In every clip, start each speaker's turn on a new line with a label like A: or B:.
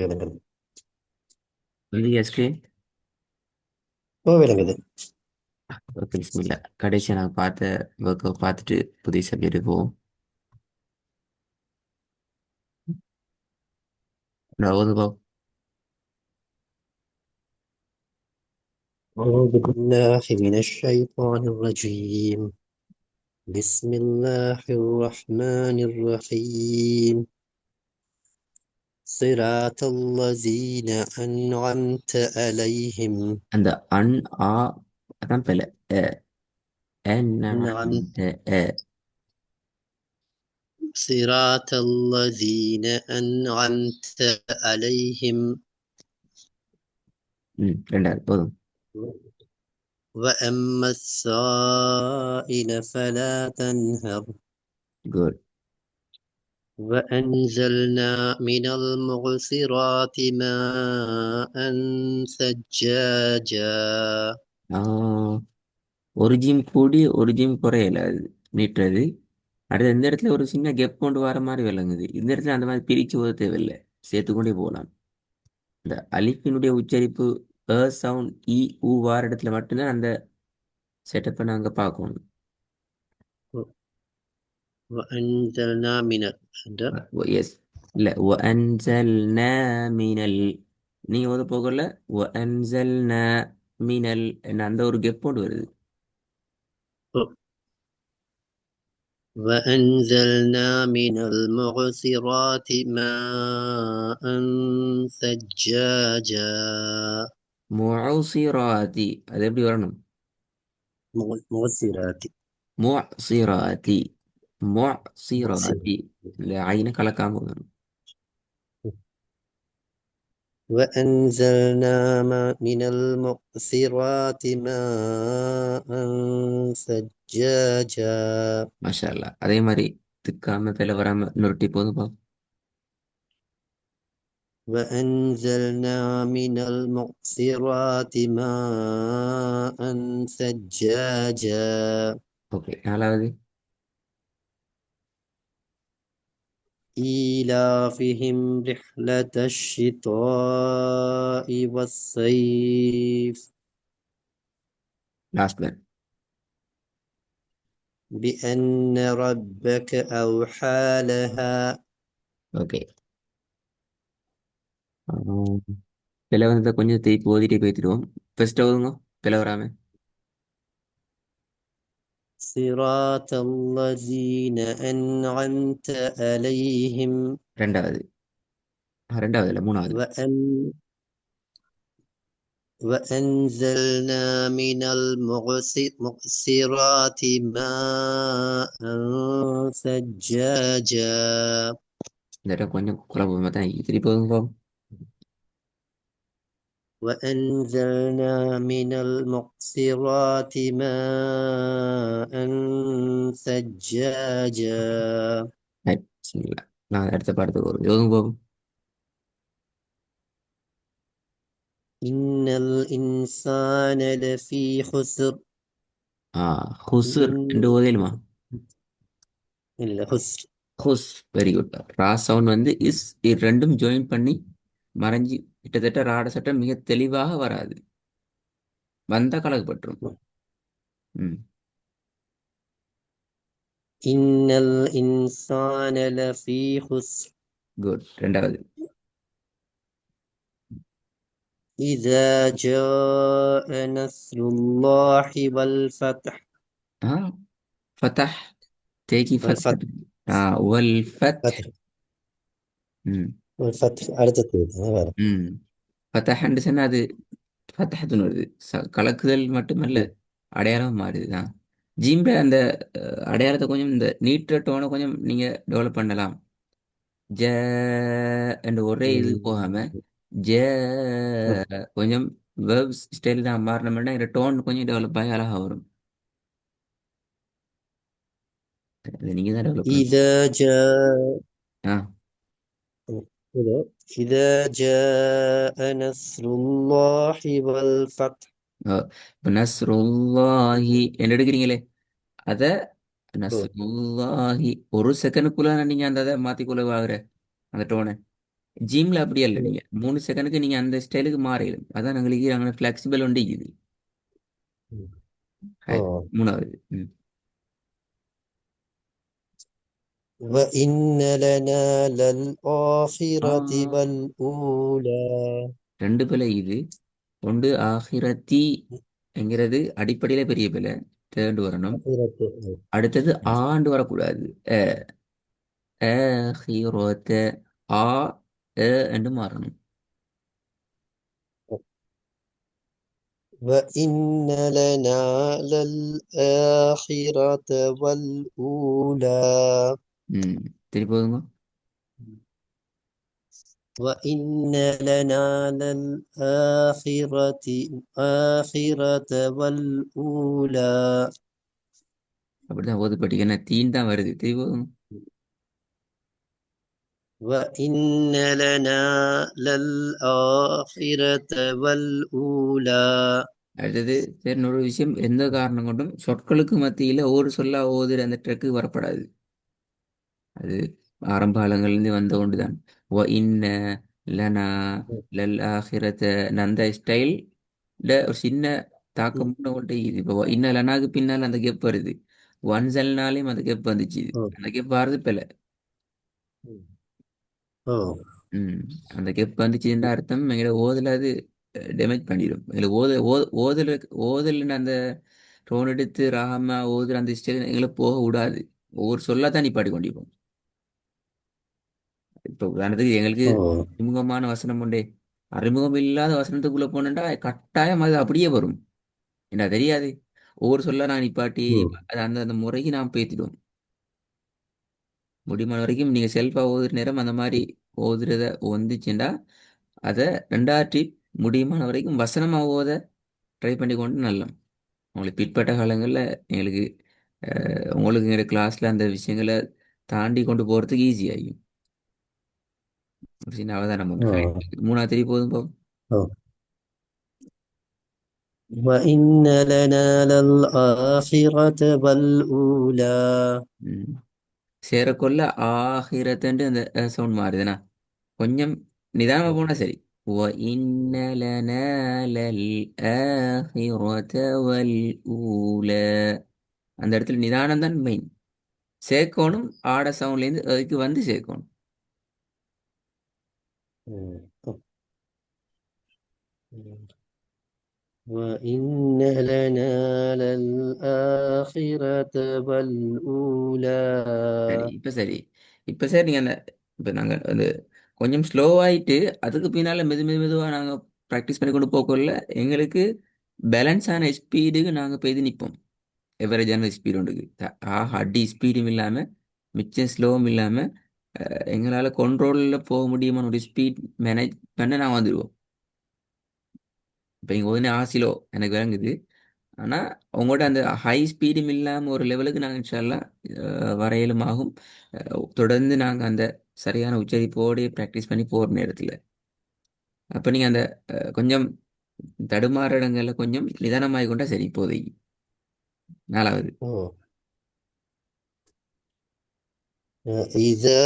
A: விளங்குது.
B: எஸ்கே.
A: விளங்குது.
B: ஓகே, பிஸ்மில்லா. கடைசியாக நான் பார்த்த ஒர்க்கை பார்த்துட்டு புதிய சப்ஜெக்ட் போவோம். நான் ஓதுவா.
A: أعوذ بالله من الشيطان الرجيم. بسم الله الرحمن الرحيم. صراط الذين أنعمت عليهم.
B: அந்த அன் ஆ அதான் பிள்ளை. என்ன
A: أنعمت صراط الذين أنعمت عليهم.
B: ரெண்டாவது போதும்.
A: وأما السائل فلا تنهر.
B: குட்.
A: وأنزلنا من المعصرات ماء ثجاجا.
B: ஒரு ஜிம் கூடி ஒரு ஜிம் குறையல அது நீட்டுறது. அடுத்து இந்த இடத்துல ஒரு சின்ன கெப் கொண்டு வர மாதிரி விளங்குது. இந்த இடத்துல அந்த மாதிரி பிரிச்சு ஓத தேவையில்லை, சேர்த்துக்கொண்டே போகலாம். இந்த அலிஃபினுடைய உச்சரிப்பு சவுண்ட் இ ஊ வார இடத்துல மட்டும்தான் அந்த செட்டப்பை நாங்கள் பார்க்கணும்.
A: وأنزلنا من
B: எஸ். இல்ல وأنزلنا من நீங்க ஓத போகல. وأنزلنا من என்ன அந்த ஒரு கெப் கொண்டு வருது.
A: وأنزلنا من المعصرات ماء ثجاجا.
B: முஅசிராதி அது எப்படி வரணும்?
A: معصرات.
B: முஅசிராதி.
A: معصرات.
B: முஅசிராதி. இந்த ஐன கலக்காம வரணும்.
A: وأنزلنا من المعصرات ماء ثجاجا.
B: மாஷா அல்லாஹ். அதே மாதிரி திக்காம பிழை வராம நுருட்டி போதும் பா.
A: وأنزلنا من المعصرات ماء ثجاجا.
B: ஓகே, நாலாவது.
A: إيلافهم رحلة الشتاء والصيف.
B: Last one.
A: بأن ربك أوحى لها.
B: ஓகே. பிழை வந்ததை கொஞ்சம் திருப்பி ஓதிட்டே போய்த்திடுவோம். ஃபர்ஸ்ட் ஓதுங்க, பிழை வராம.
A: صراط الذين أنعمت عليهم.
B: ரெண்டாவது. ரெண்டாவது இல்லை, மூணாவது.
A: وأنزلنا من المعصرات ماء ثجاجا.
B: இந்த இடம் கொஞ்சம் குழப்பமா தான் இருக்கு. திருப்பி ஓதுங்க.
A: وأنزلنا من المعصرات ماء ثجاجا.
B: ரைட், பிஸ்மில்லா. நான் அடுத்த பாடத்துக்கு வரும் யோகம் போகும்.
A: إن الإنسان لفي خسر.
B: ஆ ஹுசுர்
A: إن
B: ரெண்டு ஓதையிலுமா?
A: إلا خسر.
B: ஹுஸ். Very good. ரா சவுண்ட் வந்து இஸ், இது ரெண்டும் ஜாயின் பண்ணி மறைஞ்சி கிட்டத்தட்ட ராட சட்டம் மிக தெளிவாக வராது. வந்தா கலக்கப்பட்டுரும். ம்.
A: إن الإنسان لفي خسر.
B: குட். ரெண்டாவது.
A: إذا جاء نصر الله والفتح.
B: ஆ ஃபதஹ். தேக்கி
A: والفتح.
B: ஃபத்தஹ். வல் ஃபத்ஹ்.
A: فتح.
B: ம்.
A: والفتح அடுத்தது.
B: ம். ஃபதஹ்ன்னு சொன்னா அது ஃபத்தஹத்துன்னு வருது. கலக்குதல் மட்டுமல்ல, அடையாளம் மாறுதுதான். ஜிம்பே அந்த அடையாளத்தை கொஞ்சம் இந்த நீட்ட டோனை கொஞ்சம் நீங்க டெவலப் பண்ணலாம். ஜ என்ற ஒரே இது போகாம ஜ கொஞ்சம் வேர்ப்ஸ் ஸ்டைல் தான் மாறினோம்னா இந்த டோன் கொஞ்சம் டெவலப் ஆகி அழகா வரும். அது நீங்க தான் டெவலப் பண்ணணும்.
A: إذا جاء
B: ஆ
A: إذا جاء نصر الله والفتح.
B: இப்போ நஸ்ருல்லாஹி என்ன எடுக்கிறீங்களே அத நஸ்ருல்லாஹி ஒரு செகண்டுக்குள்ள நீங்க அந்த அதை மாத்திக்குள்ள ஆகுற அந்த டோனை. ஜிம்ல அப்படி இல்லை, நீங்க 3 செகண்டுக்கு நீங்க அந்த ஸ்டைலுக்கு மாறிடும். அதான் எங்களுக்கு நாங்கள் ஃபிளெக்சிபிள் ஒன்று இருக்குது. ஹாய்.
A: آه.
B: மூணாவது. ம்.
A: وإن لنا
B: ஆ,
A: للآخرة والأولى.
B: ரெண்டு பிழை இது. ஒன்று ஆஹிரத்தி என்கிறது அடிப்படையில பெரிய பிழை, தேர்ந்து வரணும்.
A: آخرة.
B: அடுத்தது ஆண்டு வரக்கூடாது. ஆஹிரத்த ஆ என்று மாறணும்.
A: وإن لنا للآخرة والأولى.
B: ம். திருப்பி போதுங்க.
A: وإن لنا للآخرة آخرة والأولى.
B: அப்படிதான் போது பட்டிக்கு என்ன தீன் தான் வருது. திருப்பி போதுங்க.
A: وإن لنا للآخرة والأولى.
B: அடுத்தது சரி, இன்னொரு விஷயம், எந்த காரணம் கொண்டும் சொற்களுக்கு மத்தியில ஒரு சொல்லா ஓதுற அந்த ட்ரக்கு வரப்படாது. அது ஆரம்ப காலங்கள்லேருந்து வந்த ஒன்றுதான். ஒ இன்ன லனா லல் ஆஹிரத்த அந்த ஸ்டைல் ஒரு சின்ன தாக்கம் கொண்டு இது. இப்போ இன்ன லனாக்கு பின்னால் அந்த கெப் வருது. ஒன்சல்னாலையும் அந்த கெப் வந்துச்சு. அந்த கெப் வர்றது பில.
A: آه.
B: ம். அந்த கெப் வந்துச்சுன்ற அர்த்தம் எங்களை ஓதல அது டேமேஜ் பண்ணிடும். எங்களை ஓதல் அந்த டோன் எடுத்து ராகமா ஓதுற அந்த ஸ்டைல் எங்களை போக விடாது. ஒவ்வொரு சொல்லத்தான் நிப்பாட்டி கொண்டிருப்போம். இப்போ உதாரணத்துக்கு எங்களுக்கு
A: آه.
B: அறிமுகமான வசனம் உண்டே, அறிமுகம் இல்லாத வசனத்துக்குள்ள போனேன்டா கட்டாயம் அது அப்படியே வரும். என்ன தெரியாது, ஒவ்வொரு சொல்ல நான் நிப்பாட்டி அது அந்த அந்த முறைக்கு நாம் பேத்திடுவோம். முடியுமான வரைக்கும் நீங்க செல்ஃபா ஓதுற நேரம் அந்த மாதிரி ஓதுறத வந்துச்சுண்டா அதை ரெண்டாட்டி முடியுமான வரைக்கும் வசனமா ஓத ட்ரை பண்ணி கொண்டு நல்லம். உங்களுக்கு பிற்பட்ட காலங்களில் எங்களுக்கு உங்களுக்கு எங்கள் கிளாஸ்ல அந்த விஷயங்களை தாண்டி கொண்டு போறதுக்கு ஈஸி ஆகும். ஒரு சின்ன அவதானம் உண்டு.
A: آه.
B: மூணாவது தெரிய போதும் போகும்.
A: آه. وإن لنا للآخرة والأولى.
B: ம். சேரக்கொள்ள ஆஹிரத்துன்ட்டு அந்த சவுண்ட் மாறுதுண்ணா. கொஞ்சம் நிதானமா போனா சரி. وَإِنَّ لَنَا لَلْآخِرَةَ وَالْأُولَى. அந்த இடத்துல நிதானம் தான் மெயின். சேர்க்கணும், ஆட சவுண்ட்லேருந்து அதுக்கு வந்து சேர்க்கணும்.
A: وإن لنا للآخرة والأولى.
B: சரி, இப்ப சரி. இப்ப சரி, நீங்க அந்த இப்ப நாங்க அது கொஞ்சம் ஸ்லோவாயிட்டு அதுக்கு பின்னால மெதுவா நாங்க ப்ராக்டிஸ் பண்ணி கொண்டு போகல. எங்களுக்கு பேலன்ஸான ஸ்பீடுக்கு நாங்க போய் நிற்போம். எவரேஜான ஸ்பீடு உண்டு. அடி ஸ்பீடும் இல்லாம மிச்சம் ஸ்லோவும் இல்லாம எங்களால கண்ட்ரோல்ல போக முடியுமான ஒரு ஸ்பீட் மேனேஜ் பண்ண நான் வந்துடுவோம். இப்போ இங்கே ஒன்று ஆசிலோ எனக்கு விளங்குது. ஆனால் உங்களோட அந்த ஹை ஸ்பீடும் இல்லாமல் ஒரு லெவலுக்கு நாங்கள் இன்ஷால்லாம் வரையிலும் ஆகும். தொடர்ந்து நாங்கள் அந்த சரியான உச்சரிப்போடு ப்ராக்டிஸ் பண்ணி போகிற நேரத்தில் அப்போ நீங்கள் அந்த கொஞ்சம் தடுமாற இடங்களில் கொஞ்சம் நிதானமாகி கொண்டா சரி. இப்போதைக்கு நாலாவது.
A: آه. إذا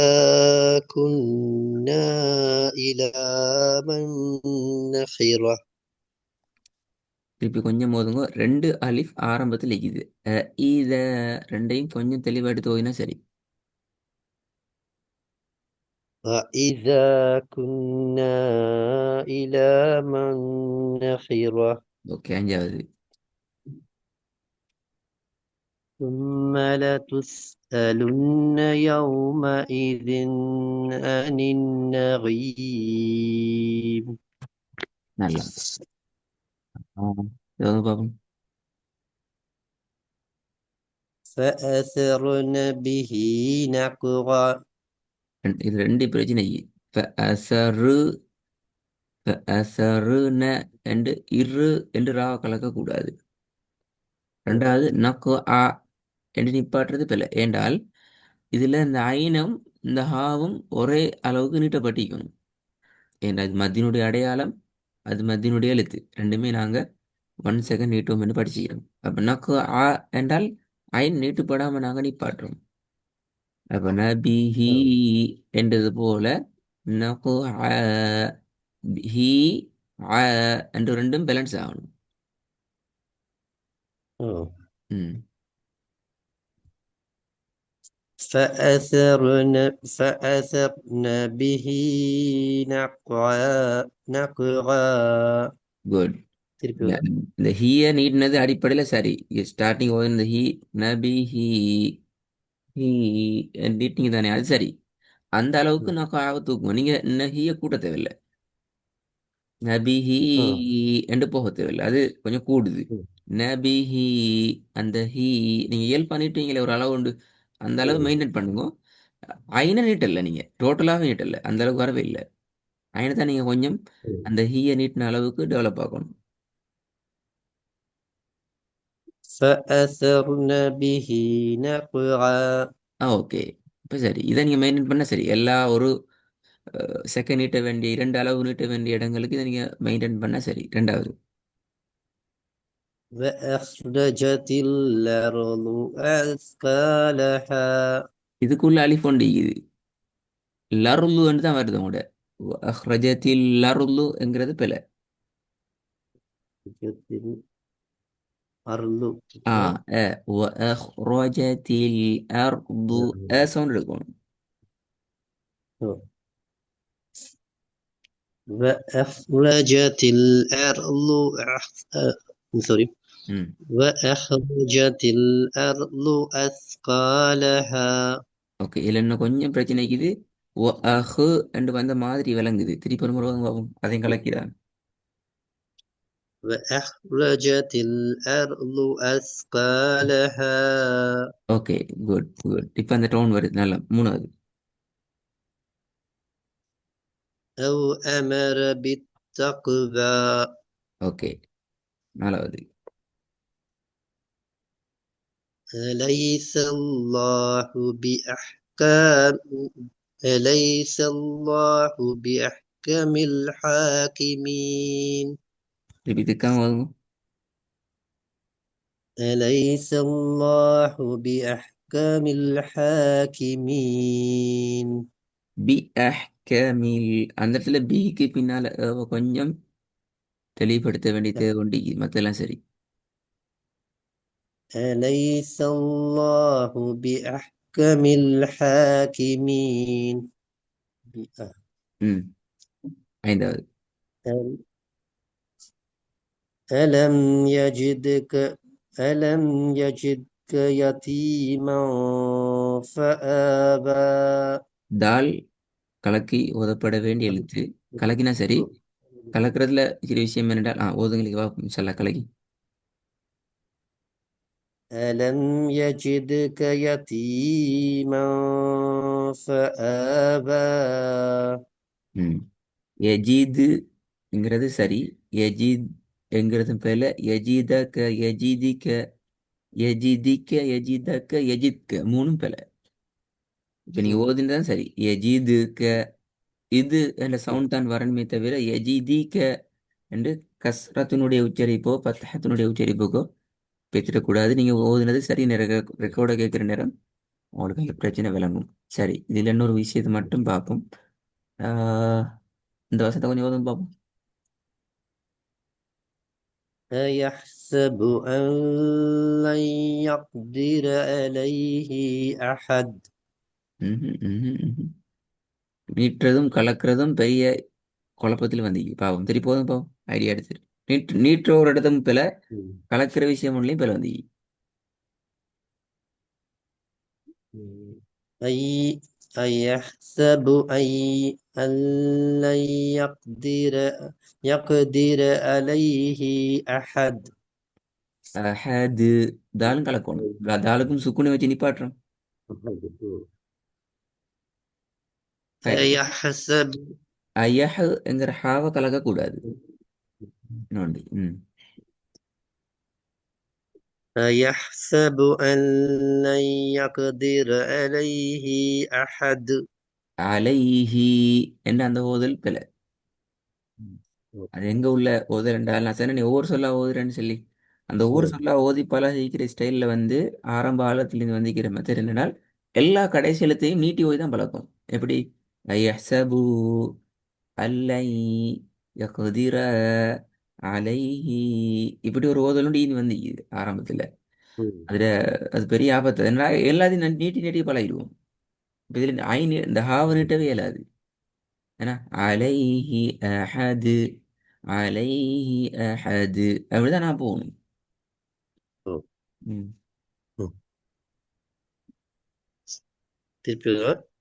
A: كنا إلى من نخرة.
B: திருப்பி கொஞ்சம் போதுங்க. ரெண்டு அலிஃப் ஆரம்பத்தில் இருக்குது. இத ரெண்டையும் கொஞ்சம் தெளிவாக எடுத்து போயினா சரி.
A: وإذا كنا إلى من نخرة.
B: ஓகே, அஞ்சாவது.
A: ثم لتسألن يومئذ عن النعيم.
B: நல்லா. இது பார்ப்போம்.
A: فأثرن به نقرا.
B: இது ரெண்டு பிரச்சனை. ஃபஅஸரு ஃபஅஸருன என்று இரு என்று ரா கலக்கக்கூடாது. ரெண்டாவது நக்கு ஆ என்று நிப்பாட்டுறது பிள்ளை. ஏண்டால் இதில் இந்த ஐனும் இந்த ஹாவும் ஒரே அளவுக்கு நீட்டப்பட்டிக்கணும். ஏன்னா அது மத்தியினுடைய அடையாளம், அது மத்தியினுடைய எழுத்து, ரெண்டுமே நாங்கள் 1 செகண்ட் நீட்டுவோம் என்று படிச்சுக்கிறோம். அப்போ நக்கு ஆ என்றால் ஐன் நீட்டுப்படாமல் நாங்கள் நிப்பாட்டுறோம். அப்போ நபிஹி என்றது போல நகுஆ ஹி ஆ என்று ரெண்டும் பேலன்ஸ் ஆகணும்.
A: أوه.
B: ம்.
A: فأثرن به نقعا.
B: குட்.
A: திருப்பி
B: இல்ல,
A: விடு.
B: இந்த ஹீய நீட்டினது அடிப்படையில் சரி. ஸ்டார்டிங் இந்த ஹீ நபி ஹீ ஹீ நீட்டிங்க தானே, அது சரி. அந்த அளவுக்கு
A: ம்.
B: நான் காவை தூக்குவோம். நீங்க இன்னும் ஹீய கூட்ட தேவையில்லை. நபிஹி
A: ம்.
B: என்று போக தேவையில்லை, அது கொஞ்சம் கூடுது.
A: ம்.
B: நபிஹி அந்த ஹீ நீங்க இயல் பண்ணிட்டீங்களே ஒரு அளவு உண்டு, அந்த அளவு
A: ம்.
B: மெயின்டைன் பண்ணுங்க. ஐன நீட்டல்ல, நீங்க டோட்டலாகவே நீட்டல்ல, அந்த அளவுக்கு வரவே இல்லை. ஐனை தான் நீங்க கொஞ்சம்
A: ம்.
B: அந்த ஹீயை நீட்டின அளவுக்கு டெவலப் ஆகணும்.
A: فأثرن به نقعا.
B: ஓகே. இப்போ சரி, இதை நீங்க மெயின்டைன் பண்ண சரி. எல்லா ஒரு செகண்ட் நீட்ட வேண்டிய இரண்டு அளவு நீட்ட வேண்டிய இடங்களுக்கு இதை நீங்க மெயின்டைன் பண்ண சரி. ரெண்டாவது
A: وأخرجت الأرض أثقالها.
B: இதுக்குள்ள அலிஃப் ஒன்று இருக்குது. லருலுன்னு தான் வருது உங்களோட. அஹ்ரஜத்தில் லருலுங்கிறது பிழை.
A: أخرجت الأرض.
B: ஆ அ வஅஹ்ரஜத்தில் அர்து சவுண்ட் எடுக்கணும்.
A: وأخرجت الأرض sorry.
B: ம்.
A: وأخرجت الأرض أثقالها.
B: ஓகே, இதில் இன்னும் கொஞ்சம் பிரச்சனை இருக்குது. ஒ அஹு என்று வந்த மாதிரி விளங்குது. திருப்பி ஒரு முறை பார்ப்போம். அதையும் கலக்கிறான்.
A: وأخرجت الأرض أثقالها.
B: Okay, good good. இப்போ அந்த டோன் வருது நல்லா. மூணாவது
A: أو أمر بالتقوى.
B: ஓகே. நாலாவது
A: أليس الله بأحكام أليس الله بأحكم الحاكمين.
B: திருப்பி திக்காம வருங்க.
A: أليس الله بأحكم الحاكمين.
B: பி அஹ்கமில் அந்த இடத்துல பிக்கு பின்னால கொஞ்சம் தெளிவுபடுத்த வேண்டிய தேவை உண்டு. மற்றெல்லாம் சரி.
A: أليس الله بأحكم الحاكمين.
B: ம். ஐந்தாவது
A: ألم يجدك ألم يجدك يتيما فآبى.
B: தால் கலக்கி ஓதப்பட வேண்டிய எழுத்து. கலக்கினா சரி. கலக்கிறதுல இருக்கிற விஷயம் என்னென்றால் ஓதுங்களுக்கு வா சொல்ல கலக்கி.
A: ألم يجدك يتيما فآبى.
B: ம். எஜீதுங்கிறது சரி. எஜீத் என்கிறதும் பேர்ல எஜீதக்க எஜீதிக்க எஜிதிக்க எஜிதக்க எஜித்க மூணும் பேல. இப்போ நீங்க ஓதுனதான் சரி. எஜிதுக்க இது என்ற சவுண்ட் தான் வரணுமே தவிர எஜிதிக்க என்று கஸ்ரத்தினுடைய உச்சரிப்போ பத்தகத்தினுடைய உச்சரிப்புக்கோ பெற்றிடக்கூடாது. நீங்க ஓதுனது சரி. ரெக்கார்டை கேட்குற நேரம் உங்களுக்கு அந்த பிரச்சனை விளங்கும். சரி, இதுல இன்னொரு விஷயத்தை மட்டும் பார்ப்போம். ஆஹ் இந்த வசத்தை கொஞ்சம் ஓதும் பார்ப்போம்.
A: أيحسب أن لن يقدر عليه أحد.
B: ம்ஹும், ம்ஹும், ம்ஹும். நீட்டுறதும் கலக்கிறதும் பெரிய குழப்பத்தில் வந்தீங்க பாவம். சரி, போதும் பாவம். ஐடியா எடுத்துரு. நீட்டுற ஒரு இடத்தும் பில, கலக்கிற விஷயம் ஒன்றையும் பில வந்தீங்க.
A: أي أيحسب أن لن يقدر عليه أحد.
B: அஹது தாலும் கலக்கணும். தாலுக்கும் சுக்குனை வச்சு நிப்பாட்டுறோம்.
A: أيحسب
B: ஐயஹ் என்கிற ஹாவை கலக்கக்கூடாது. நோண்டி. ம்.
A: أيحسب أن لن يقدر عليه أحد.
B: அலைஹி என்ற அந்த ஓதல் பில. அது எங்க உள்ள ஓதல் என்றால் நான் சொன்னேன், நீ ஒவ்வொரு சொல்லா ஓதுறேன்னு சொல்லி அந்த ஒவ்வொரு சொல்லா ஓதி பழகிக்கிற ஸ்டைல்ல ஆரம்ப காலத்திலிருந்து வந்திக்கிற மெத்தட் என்னென்னால் எல்லா கடைசி எழுத்தையும் நீட்டி ஓதி தான் பழக்கம். எப்படி ஐயஹ்சபு அல்லை யக்திர அலைஹி. இப்படி ஒரு ஓதலுண்டு இனி வந்து ஆரம்பத்தில்
A: ம்.
B: அதில் அது பெரிய ஆபத்து. ஏன்னா எல்லாத்தையும் நீட்டி நீட்டி பழகிடுவோம். இப்போ இதில் இந்த ஹாவை நீட்டவே இயலாது. ஏன்னா அலைஹி அஹது, அலைஹி அஹது அப்படிதான் நான் போகணும்.
A: ஓ.
B: ம்.
A: ம். திருப்பி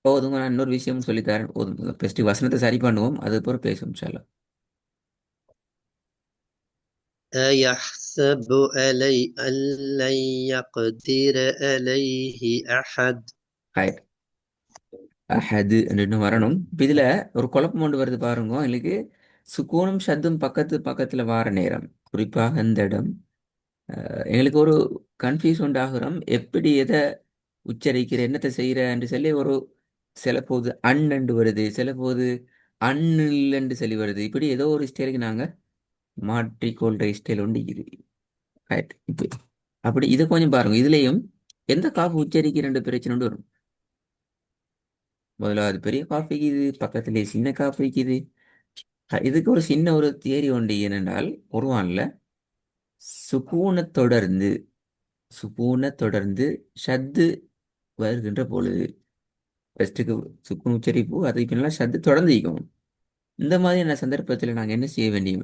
B: போதுங்க, நான் இன்னொரு விஷயம் சொல்லித்தரேன். போதும், ஃபஸ்ட்டு வசனத்தை சரி பண்ணுவோம், அதுக்கப்புறம் பேசுவோம் இன்ஷா
A: أيحسب أن لن يقدر عليه أحد.
B: அல்லாஹ். அஹது அப்படின்னு வரணும். இப்போ இதில் ஒரு குழப்பம் கொண்டு வருது பாருங்க. எங்களுக்கு சுக்கூனும் ஷத்தும் பக்கத்து பக்கத்தில் வார நேரம், குறிப்பாக இந்த இடம் எங்களுக்கு ஒரு கன்ஃபியூஸ் உண்டாகிறோம். எப்படி எதை உச்சரிக்கிற, என்னத்தை செய்கிற என்று சொல்லி ஒரு சில போது அண்ணண்டு வருது, சில போது அண்ணில்லண்டு சொல்லி வருது. இப்படி ஏதோ ஒரு ஸ்டைலுக்கு நாங்கள் மாற்றிக்கொள்கிற ஸ்டைல் உண்டு இது. ரைட். இப்போ அப்படி இதை கொஞ்சம் பாருங்க. இதுலேயும் எந்த காஃபி உச்சரிக்கிற பிரச்சனை உண்டு வரும். முதலாவது பெரிய காஃபி இருக்குது, பக்கத்திலே சின்ன காஃபி இருக்குது. இதுக்கு ஒரு சின்ன ஒரு தியரி உண்டு. ஏனென்றால் குர்ஆன்ல சுக்கூனை தொடர்ந்து சுக்கூனை தொடர்ந்து ஷத்து வருகின்ற பொழுது ஃபர்ஸ்ட்டுக்கு சுக்கூன் உச்சரிப்பு, அதுக்கு பின்னால் ஷத்து தொடர்ந்து இருக்கணும். இந்த மாதிரியான சந்தர்ப்பத்தில் நாங்கள் என்ன செய்ய வேண்டியும்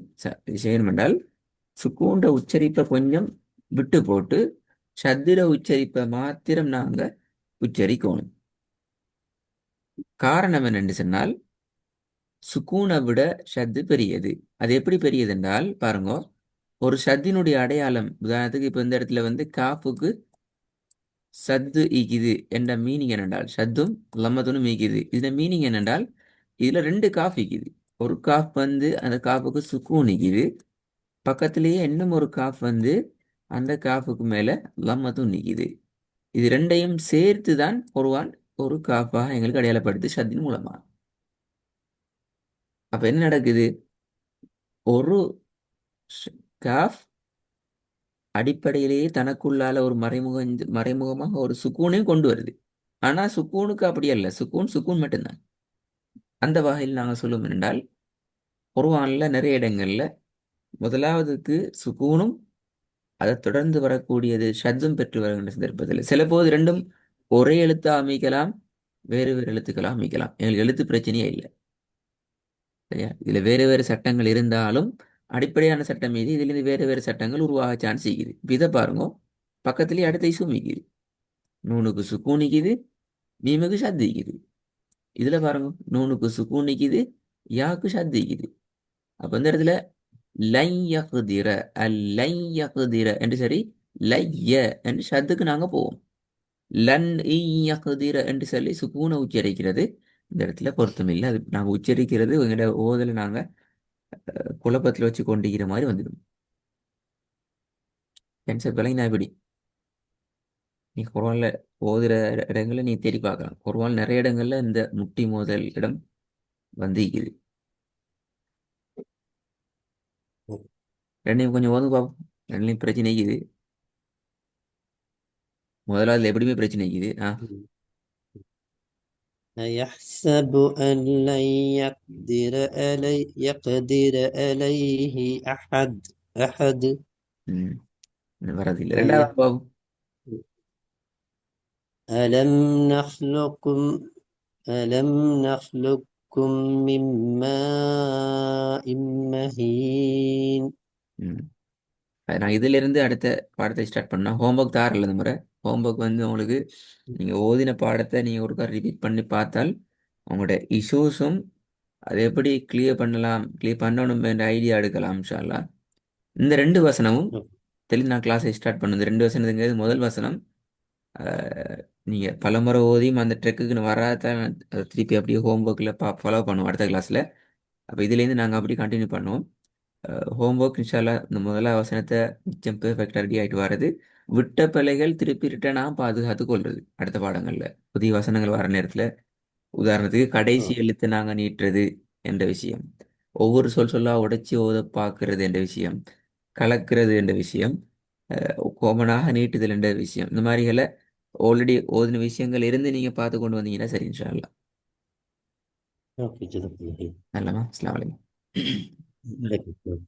B: செய்யணும் என்றால் சுக்கூண்ட உச்சரிப்பை கொஞ்சம் விட்டு போட்டு ஷத்திர உச்சரிப்பை மாத்திரம் நாங்கள் உச்சரிக்கணும். காரணம் என்னென்று சொன்னால் சுக்கூனை விட ஷத்து பெரியது. அது எப்படி பெரியது என்றால் பாருங்க, ஒரு ஷத்தினுடைய அடையாளம். உதாரணத்துக்கு இப்போ இந்த இடத்துல வந்து காஃபுக்கு சத்து ஈக்குது என்ற மீனிங் என்னென்றால், ஷத்தும் லம்மத்துனும் ஈக்குது. இதுல மீனிங் என்னென்றால் இதுல ரெண்டு காஃப் ஈக்குது. ஒரு காஃப் வந்து அந்த காஃபுக்கு சுக்கூன் ஈக்குது, பக்கத்திலேயே இன்னும் ஒரு காஃப் வந்து அந்த காஃபுக்கு மேல லம்மத்தும் நிக்குது. இது ரெண்டையும் சேர்த்து தான் ஒருவான் ஒரு காஃபாக எங்களுக்கு அடையாளப்படுத்து ஷத்தின் மூலமா. அப்ப என்ன நடக்குது? ஒரு காஃப் அடிப்படையிலேயே தனக்குள்ளால ஒரு மறைமுகமாக ஒரு சுக்கூனையும் கொண்டு வருது. ஆனா சுக்கூனுக்கு அப்படி அல்ல, சுக்கூன் சுக்கூன் மட்டும்தான். அந்த வகையில் நாங்கள் சொல்லும் என்றால் குர்ஆன்ல நிறைய இடங்கள்ல முதலாவதுக்கு சுக்கூனும் அதை தொடர்ந்து வரக்கூடியது ஷத்தும் பெற்று வருகின்ற சந்தர்ப்பத்தில் சில போது ரெண்டும் ஒரே எழுத்தா அமைக்கலாம், வேறு வேறு எழுத்துக்களாக அமைக்கலாம். எங்களுக்கு எழுத்து பிரச்சனையே இல்லை. சரியா? இதுல வேறு வேறு சட்டங்கள் இருந்தாலும் அடிப்படையான சட்டம் மீது இதிலிருந்து வேறு வேறு சட்டங்கள் உருவாக சான்ஸ் இருக்குது. இப்ப இதை பாருங்க, பக்கத்துலேயே அடுத்த இசும் இருக்குது. நூனுக்கு சுக்கூன் நிக்குது, மீமுக்கு ஷத்து நிக்குது. இதுல பாருங்க, நூனுக்கு சுக்கூன் நிக்குது, யாக்கு ஷத்து நிக்குது. அப்ப இந்த இடத்துல லை யக்திர அல்லை யக்திர என்று சரி, லைய என்று ஷத்துக்கு நாங்க போவோம். லன் யக்திர என்று சொல்லி சுக்கூனை உச்சரிக்கிறது இந்த இடத்துல பொருத்தமில்லை. அது நாங்க உச்சரிக்கிறது எங்களோட ஓதல நாங்க குழப்பத்தில் வச்சு கொண்டிருக்கிற மாதிரி வந்துடும். கேன்சர் விளங்கினா எப்படி? நீ குர்ஆன்ல ஓதுற இடங்கள்ல நீ தேடி பார்க்கலாம். குர்ஆன் நிறைய இடங்கள்ல இந்த முட்டி மோதல் இடம் வந்து இருக்குது. ரெண்டையும் கொஞ்சம் ஓது பார்ப்போம். ரெண்டுலையும் பிரச்சனை இருக்குது. முதலாவது எப்படியுமே பிரச்சனை இருக்குது.
A: أيحسب أن لن يقدر عليه أحد. أحد.
B: ம். வரதில்லை.
A: أي-
B: ரெண்டாவது பாவம்.
A: ألم نخلقكم ألم نخلقكم من ماء مهين.
B: ம். நான் இதுல இருந்து அடுத்த பாடத்தை ஸ்டார்ட் பண்ணா ஹோம்ஒர்க் தாரில்ல. இந்த முறை ஹோம்ஒர்க் வந்து உங்களுக்கு நீங்க ஓதின பாடத்தை நீங்க ஒருக்கா ரிப்பீட் பண்ணி பார்த்தால் உங்களோட இஷ்யூஸும் அதை எப்படி கிளியர் பண்ணணும் என்ற ஐடியா எடுக்கலாம் இன்ஷா அல்லாஹ். இந்த ரெண்டு வசனமும் தெளிவு நான் கிளாஸை ஸ்டார்ட் பண்ணது. இந்த ரெண்டு வசனத்துங்கிறது முதல் வசனம். அஹ், நீங்க பலமுறை ஓதியும் அந்த ட்ரெக்குன்னு வராதான் அதை திருப்பி அப்படியே ஹோம்ஒர்க்கில் ஃபாலோ பண்ணுவோம் அடுத்த கிளாஸ்ல. அப்போ இதுலேருந்து நாங்கள் அப்படி கண்டினியூ பண்ணுவோம். ஹோம்ஒர்க் இன்ஷால்லா இந்த முதலாவது வசனத்தை மிச்சம் பெர்ஃபெக்டாக ரெடி ஆகிட்டு வர்றது, விட்ட பிழைகள் திருப்பி ரிட்டனாக பாதுகாத்து கொள்வது அடுத்த பாடங்களில் புதிய வசனங்கள் வர நேரத்தில். உதாரணத்துக்கு கடைசி எழுத்து நாங்கள் நீட்டுறது என்ற விஷயம், ஒவ்வொரு சொல்லா உடைச்சி ஓத பார்க்கறது என்ற விஷயம், கலக்கிறது என்ற விஷயம், கோமனாக நீட்டுதல் என்ற விஷயம், இந்த மாதிரிகளை ஆல்ரெடி ஓதின விஷயங்கள் இருந்து நீங்கள் பார்த்து கொண்டு வந்தீங்கன்னா சரி இன்ஷா அல்லாஹ்.
A: اوكي، جزاك الله خير.
B: நல்லமா. அஸ்ஸலாமு அலைக்கும்.
A: عليكم السلام.